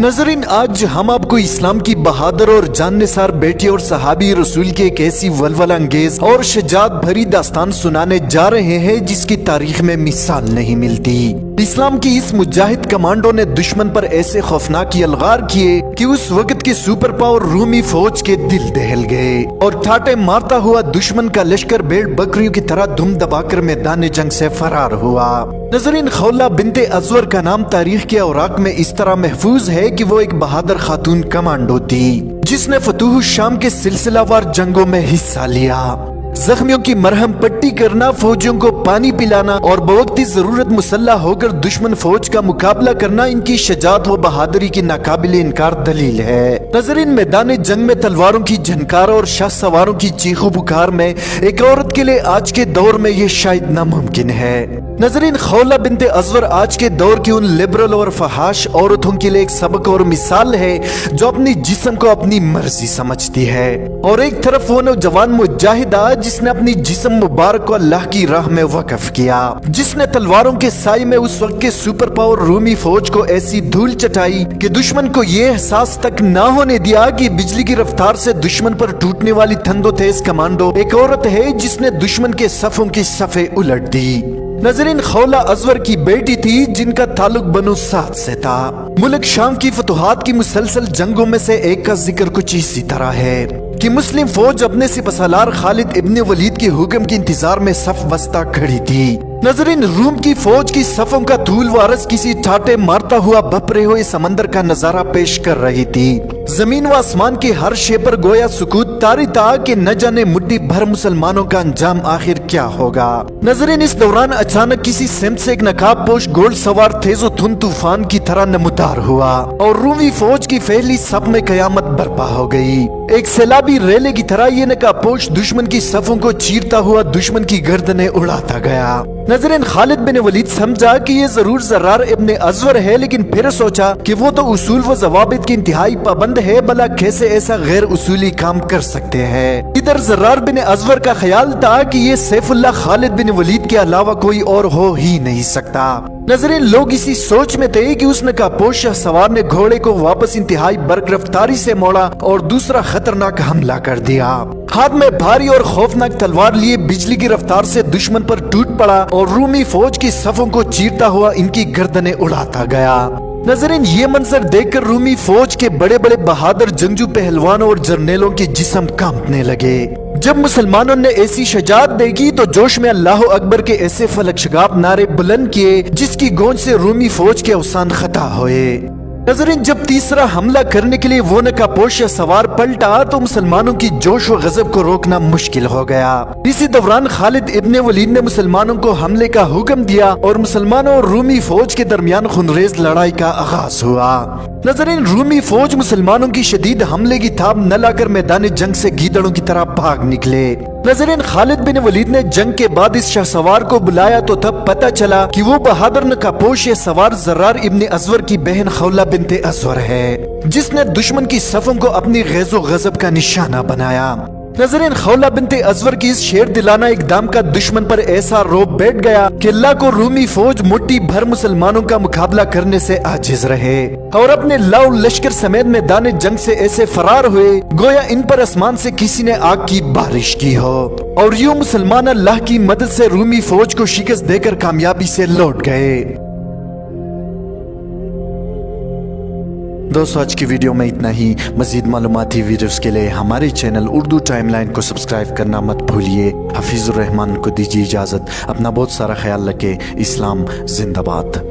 नजरीन, आज हम आपको इस्लाम की बहादुर और जाननिसार बेटी और सहाबी रसूल की एक ऐसी वलवल अंगेज और शजात भरी दास्तान सुनाने जा रहे हैं जिसकी तारीख में मिसाल नहीं मिलती। इस्लाम की इस मुजाहिद कमांडो ने दुश्मन पर ऐसे खौफनाक यलगार किए कि उस वक्त के सुपर पावर रूमी फौज के दिल दहल गए और ठाटे मारता हुआ दुश्मन का लश्कर भेड़ बकरियों की तरह धुम दबाकर मैदान जंग से फरार हुआ। नजरीन, खौला बिनते अजवर का नाम तारीख के औराक में इस तरह महफूज है कि वो एक बहादुर खातून कमांडो थी जिसने फतूह शाम के सिलसिलावार जंगों में हिस्सा लिया। जख्मियों की मरहम पट्टी करना, फौजियों को पानी पिलाना और बवक्ती जरूरत मुसल्ला होकर दुश्मन फौज का मुकाबला करना इनकी शजात व बहादुरी की नाकाबिल इनकार दलील है। नजरीन, मैदान जंग में तलवारों की झनकार और शाह सवारों की चीखों पुकार में एक औरत के लिए आज के दौर में ये शायद नामुमकिन है। नजरीन, खौला बिनते अजवर आज के दौर की उन लिबरल और फहाश औरतों के लिए एक सबक और मिसाल है जो अपनी जिस्म को अपनी मर्जी समझती है, और एक तरफ वो नौजवान मुजाहिदा जिसने अपनी जिस्म मुबारक को अल्लाह की राह में वक्फ किया, जिसने तलवारों के साए में उस वक्त के सुपर पावर रूमी फौज को ऐसी धूल चटाई कि दुश्मन को ये एहसास तक ना होने दिया कि बिजली की रफ्तार से दुश्मन पर टूटने वाली थंदो तेज कमांडो एक औरत है जिसने दुश्मन के सफों की सफे उलट दी। नजरीन, खौला अजवर की बेटी थी जिनका ताल्लुक बनु साद से था। मुल्क शाम की फतुहात की मुसलसल जंगों में से एक का जिक्र कुछ इसी तरह है कि मुस्लिम फौज अपने सिपहसालार खालिद इब्ने वलीद के हुक्म के इंतजार में सफ बस्ता खड़ी थी। नजरीन, रूम की फौज की सफों का धूल वारस किसी ठाटे मारता हुआ भपरे हुए समंदर का नजारा पेश कर रही थी। जमीन व आसमान के हर शे पर गोया सुकूत तारी था कि न जाने मुट्ठी भर मुसलमानों का अंजाम आखिर क्या होगा। नजरीन, इस दौरान अचानक किसी सिमत से एक नकाब पोश घोड़ सवार तेजो धुन तूफान की तरह नमदार हुआ और रूमी फौज की फैली सब में कयामत बर्पा हो गई। एक सैलाबी रेले की तरह ये नकाबपोश दुश्मन की सफों को चीरता हुआ दुश्मन की गर्दनें उड़ाता गया। नजरीन, खालिद बिन वलीद समझा कि ये जरूर जर्रार इब्ने अजवर है, लेकिन फिर सोचा कि वो तो उसूल व जवाबित के इंतहाई पाबंद है, भला कैसे ऐसा गैर उसूली काम कर सकते हैं। इधर जर्रार बिन अजवर का ख्याल था कि ये सैफुल्लाह खालिद बिन वलीद के अलावा कोई और हो ही नहीं सकता। नजरीन, लोग इसी सोच में थे कि उस नकाबपोश सवार ने घोड़े को वापस इंतहाई बरगिरफ्तारी से मोड़ा और दूसरा खतरनाक हमला कर दिया। हाथ में भारी और खौफनाक तलवार लिए बिजली की रफ्तार से दुश्मन पर टूट पड़ा और रूमी फौज की सफों को चीरता हुआ इनकी गर्दनें उड़ाता गया। नजरीन, ये मंजर देखकर रूमी फौज के बड़े बड़े बहादुर जंगजू पहलवानों और जर्नेलों के जिस्म कांपने लगे। जब मुसलमानों ने ऐसी शजात देखी तो जोश में अल्लाह अकबर के ऐसे फलकशगाब नारे बुलंद किए जिसकी गूंज से रूमी फौज के अवसान खता हुए। नजरीन, जब तीसरा हमला करने के लिए वो नकाबपोश सवार पलटा तो मुसलमानों की जोश व गजब को रोकना मुश्किल हो गया। इसी दौरान खालिद इब्ने वलीद ने मुसलमानों को हमले का हुक्म दिया और मुसलमानों और रूमी फौज के दरमियान खुनरेज लड़ाई का आगाज हुआ। नजरीन, रूमी फौज मुसलमानों की शदीद हमले की थाप न लाकर मैदान जंग से गीदड़ों की तरह भाग निकले। नजरीन, खालिद बिन वलीद ने जंग के बाद इस शाहसवार को बुलाया तो तब पता चला कि वो बहादुर नकाबपोश सवार जर्रार इब्ने अजवर की बहन खौला बिनते अजवर है जिसने दुश्मन की सफों को अपनी गैज़ो गजब का निशाना बनाया। नजरीन, खौला बिनते अजवर की इस शेर दिलाना इकदाम का दुश्मन पर ऐसा रोब बैठ गया कि अल्लाह को रूमी फौज मुट्ठी भर मुसलमानों का मुकाबला करने से आजिज रहे और अपने लाउ लश्कर समेत मैदान जंग से ऐसे फरार हुए गोया इन पर आसमान से किसी ने आग की बारिश की हो, और यूं मुसलमान अल्लाह की मदद से रूमी फौज को शिकस्त देकर कामयाबी से लौट गए। दोस्तों, आज की वीडियो में इतना ही। मजीद मालूमाती वीडियोस के लिए हमारे चैनल उर्दू टाइमलाइन को सब्सक्राइब करना मत भूलिए। हफीजुर रहमान को दीजिए इजाजत। अपना बहुत सारा ख्याल रखें। इस्लाम जिंदाबाद।